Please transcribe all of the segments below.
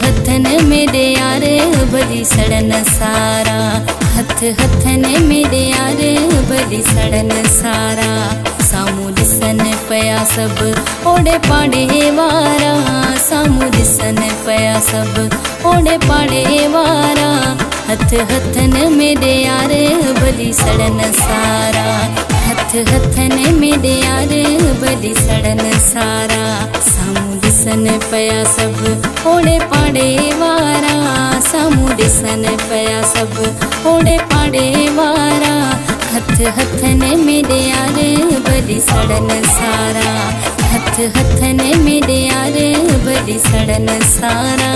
हथन मेरे यार भली सड़न सारा, हथ हथन मेरे यार भली सड़न सारा। सामू ॾिसन पया सब ओड़े पाड़े वारा, सामू ॾिसन पया सब ओड़े पाड़े वारा। हथ हथन मेरे यार भली सड़न सारा, हथ हथन मेरे यार भली सड़न सारा। सामू ॾिसन पया सब ओड़े पाड़े वारा, सामू ॾिसन पया सब ओड़े पाड़े वारा। हथ हथन मेरे यार भली सड़न सारा, हथ हथन मेरे यार भली सड़न सारा।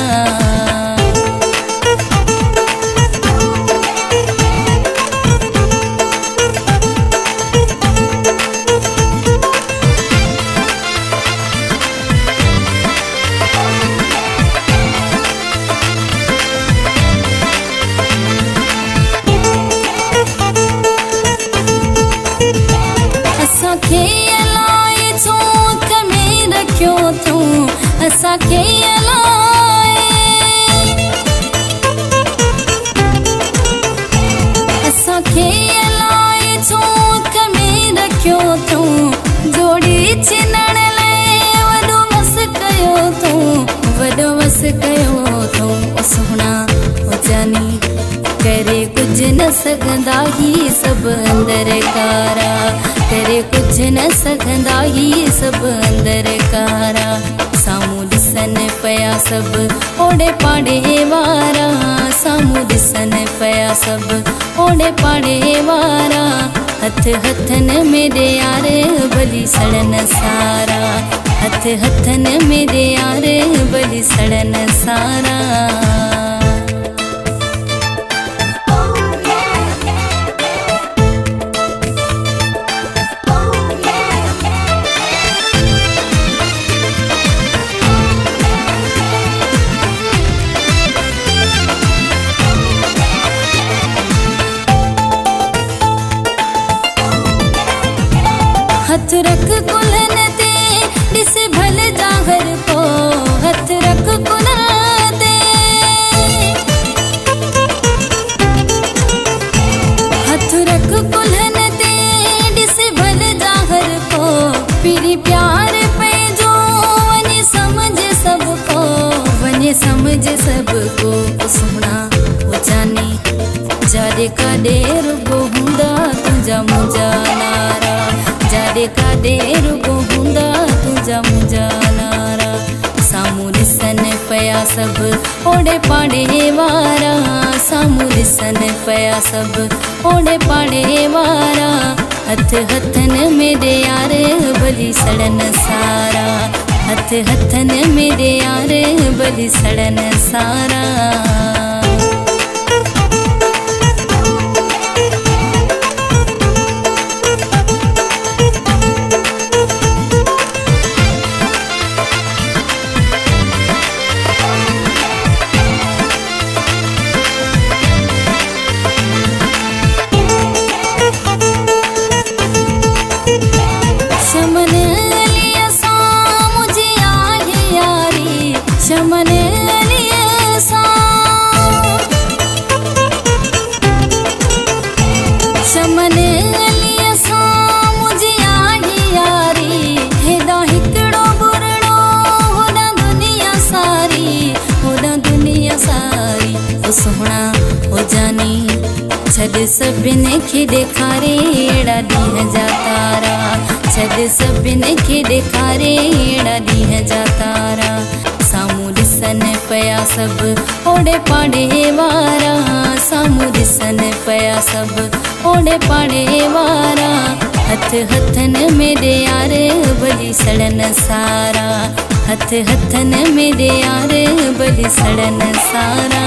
असांखे अलाए छो कमी रखियो तूं, असांखे अलाए, असांखे अलाए छो कमी रखियो तूं। जोड़ी चिनण लाइ वॾो वस कयो तूं, वॾो वस कयो तूं। ओ सोहणा ओ जानी करे कुछ न सघंदा ही सब अंदर कारा, करे कुछ न सघंदा ही सब अंदर कारा। सामू ॾिसन पया सब ओड़े पाड़े वारा, सामू ॾिसन पया सब ओड़े पाड़े वारा। हथ हथन मेरे यार भली सड़न सारा, हथ हथन मेरे यार भली सड़न सारा। हथ रख कुल्हन ते ॾिस भल जागर को, हथ रख कुल्हन ते, हथ रख कुल्हन ते ॾिस भल जागर को। पीरी प्यार पंहिंजो वञे समझ सबको, वञे समझ सबको। सोहणा ओ जानी जाॾे काॾे रुगो हूंदा तुंहिंजा मुंहिंजा नारा, जाॾे काॾे रुगो हूंदा तुंहिंजा मुंहिंजा नारा। सामू ॾिसन पया सब ओड़े पाड़े वारा, सामू ॾिसन पया सब ओड़े पाड़े वारा। हथ हथन मेरे यार भली सड़न सारा, हथ हथन मेरे यार भली सड़न सारा। शमन अलिया सां मुझे आहे यारी, शमन अलिया सां, शमन अलिया सां मुझे आहे यारी। हेॾा हिकिड़ो बुरड़ो होॾा दुनिया सारी, होॾा दुनिया सारी। ओ सोहणा ओ जानी छॾ सभिनी खे ॾेखारे अहिड़ा ॾींहं जा तारा, छॾ सभिनी खे ॾेखारे अहिड़ा ॾींहं जा तारा। सामू ॾिसन पया सब ओड़े पाड़े वारा, सामू ॾिसन पया सब ओड़े पाड़े वारा। हथ हथन मेरे यार भली सड़न सारा, हथ हथन मेरे यार भली सड़न सारा।